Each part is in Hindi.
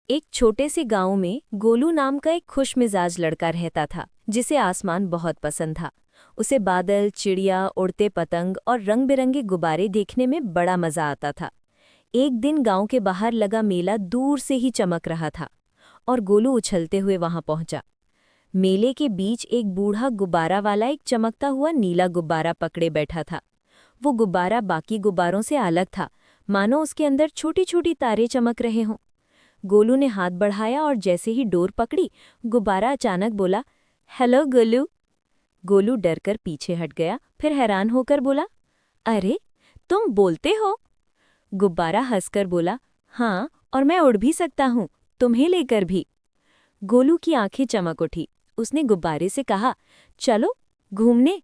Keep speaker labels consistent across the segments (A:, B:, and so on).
A: एक छोटे से गांव में गोलू नाम का एक खुशमिजाज लड़का रहता था जिसे आसमान बहुत पसंद था। उसे बादल, चिड़िया, उड़ते पतंग और रंग बिरंगे गुब्बारे देखने में बड़ा मजा आता था। एक दिन गांव के बाहर लगा मेला दूर से ही चमक रहा था और गोलू उछलते हुए वहां पहुंचा। मेले के बीच एक बूढ़ा गुब्बारा वाला एक चमकता हुआ नीला गुब्बारा पकड़े बैठा था। वो गुब्बारा बाकी गुब्बारों से अलग था, मानो उसके अंदर छोटी छोटी तारे चमक रहे हों। गोलू ने हाथ बढ़ाया और जैसे ही डोर पकड़ी, गुब्बारा अचानक बोला, हेलो गोलू। गोलू डरकर पीछे हट गया, फिर हैरान होकर बोला, अरे तुम बोलते हो? गुब्बारा हंसकर बोला, हाँ, और मैं उड़ भी सकता हूँ, तुम्हें लेकर भी। गोलू की आंखें चमक उठी। उसने गुब्बारे से कहा, चलो घूमने।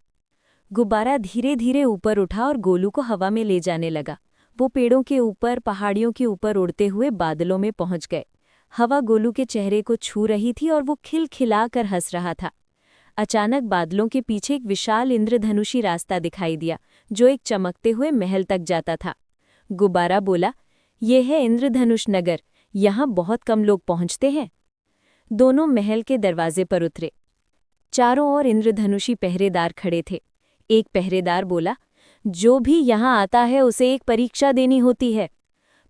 A: गुब्बारा धीरे धीरे ऊपर उठा और गोलू को हवा में ले जाने लगा। वो पेड़ों के ऊपर, पहाड़ियों के ऊपर उड़ते हुए बादलों में पहुंच गए। हवा गोलू के चेहरे को छू रही थी और वो खिलखिलाकर हंस रहा था। अचानक बादलों के पीछे एक विशाल इंद्रधनुषी रास्ता दिखाई दिया, जो एक चमकते हुए महल तक जाता था। गुब्बारा बोला, ये है इंद्रधनुष नगर, यहाँ बहुत कम लोग पहुंचते हैं। दोनों महल के दरवाजे पर उतरे। चारों ओर इंद्रधनुषी पहरेदार खड़े थे। एक पहरेदार बोला, जो भी यहाँ आता है उसे एक परीक्षा देनी होती है।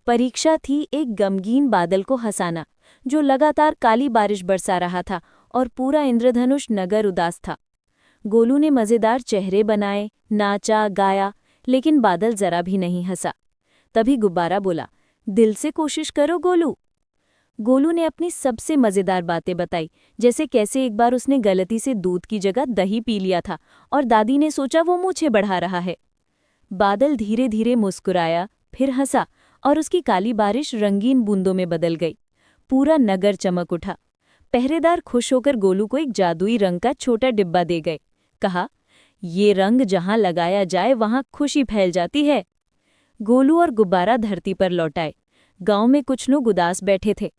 A: परीक्षा थी एक गमगीन बादल को हंसाना, जो लगातार काली बारिश बरसा रहा था और पूरा इंद्रधनुष नगर उदास था। गोलू ने मजेदार चेहरे बनाए, नाचा, गाया, लेकिन बादल जरा भी नहीं हंसा। तभी गुब्बारा बोला, दिल से कोशिश करो गोलू। गोलू ने अपनी सबसे मजेदार बातें बताई, जैसे कैसे एक बार उसने गलती से दूध की जगह दही पी लिया था और दादी ने सोचा वो मूछें बढ़ा रहा है। बादल धीरे धीरे मुस्कुराया, फिर हंसा और उसकी काली बारिश रंगीन बूंदों में बदल गई। पूरा नगर चमक उठा। पहरेदार खुश होकर गोलू को एक जादुई रंग का छोटा डिब्बा दे गए। कहा, ये रंग जहां लगाया जाए वहां खुशी फैल जाती है। गोलू और गुब्बारा धरती पर लौट आए। गांव में कुछ लोग उदास बैठे थे।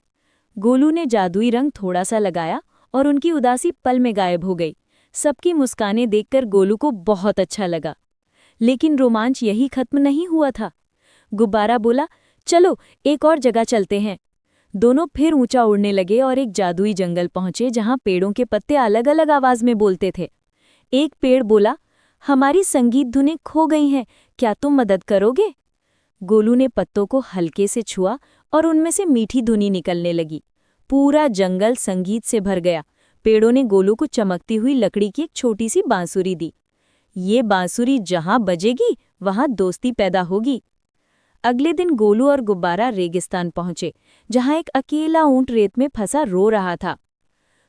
A: गोलू ने जादुई रंग थोड़ा सा लगाया और उनकी उदासी पल में गायब हो गई। सबकी मुस्कानें देखकर गोलू को बहुत अच्छा लगा। लेकिन रोमांच यही खत्म नहीं हुआ था। गुब्बारा बोला, चलो एक और जगह चलते हैं। दोनों फिर ऊंचा उड़ने लगे और एक जादुई जंगल पहुंचे जहां पेड़ों के पत्ते अलग अलग आवाज में बोलते थे। एक पेड़ बोला, हमारी संगीत धुनें खो गई हैं, क्या तुम मदद करोगे? गोलू ने पत्तों को हल्के से छुआ और उनमें से मीठी धुनी निकलने लगी। पूरा जंगल संगीत से भर गया। पेड़ों ने गोलू को चमकती हुई लकड़ी की एक छोटी सी बांसुरी दी। ये बांसुरी जहां बजेगी वहां दोस्ती पैदा होगी। अगले दिन गोलू और गुब्बारा रेगिस्तान पहुंचे, जहां एक अकेला ऊंट रेत में फंसा रो रहा था।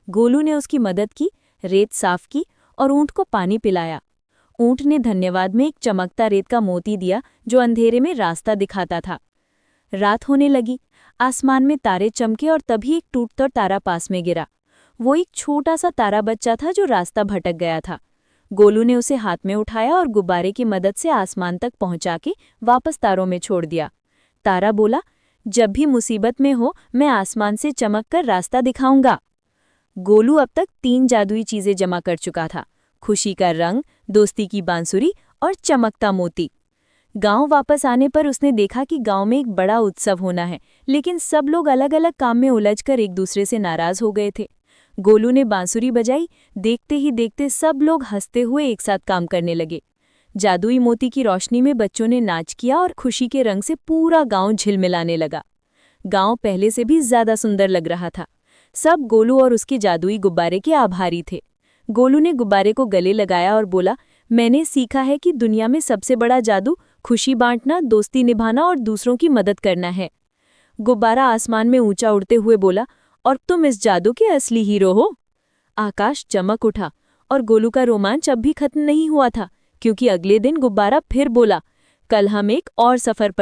A: गोलू ने उसकी मदद की, रेत साफ की और ऊंट को पानी पिलाया। ऊंट ने धन्यवाद में एक चमकता रेत का मोती दिया, जो अंधेरे में रास्ता दिखाता था। रात होने लगी। आसमान में तारे चमके और तभी एक टूटता तारा पास में गिरा। वो एक छोटा सा तारा बच्चा था जो रास्ता भटक गया था। गोलू ने उसे हाथ में उठाया और गुब्बारे की मदद से आसमान तक पहुंचा के वापस तारों में छोड़ दिया। तारा बोला, जब भी मुसीबत में हो मैं आसमान से चमक कर रास्ता दिखाऊंगा। गोलू अब तक 3 जादुई चीजें जमा कर चुका था, खुशी का रंग, दोस्ती की बांसुरी और चमकता मोती। गांव वापस आने पर उसने देखा कि गांव में एक बड़ा उत्सव होना है, लेकिन सब लोग अलग अलग काम में उलझकर एक दूसरे से नाराज हो गए थे। गोलू ने बांसुरी बजाई, देखते ही देखते सब लोग हंसते हुए एक साथ काम करने लगे। जादुई मोती की रोशनी में बच्चों ने नाच किया और खुशी के रंग से पूरा गांव झिलमिलाने लगा। गांव पहले से भी ज्यादा सुंदर लग रहा था। सब गोलू और उसके जादुई गुब्बारे के आभारी थे। गोलू ने गुब्बारे को गले लगाया और बोला, मैंने सीखा है कि दुनिया में सबसे बड़ा जादू खुशी बांटना, दोस्ती निभाना और दूसरों की मदद करना है। गुब्बारा आसमान में ऊंचा उड़ते हुए बोला, और तुम इस जादू के असली हीरो हो। आकाश चमक उठा और गोलू का रोमांच अब भी खत्म नहीं हुआ था, क्योंकि अगले दिन गुब्बारा फिर बोला, कल हम एक और सफर पर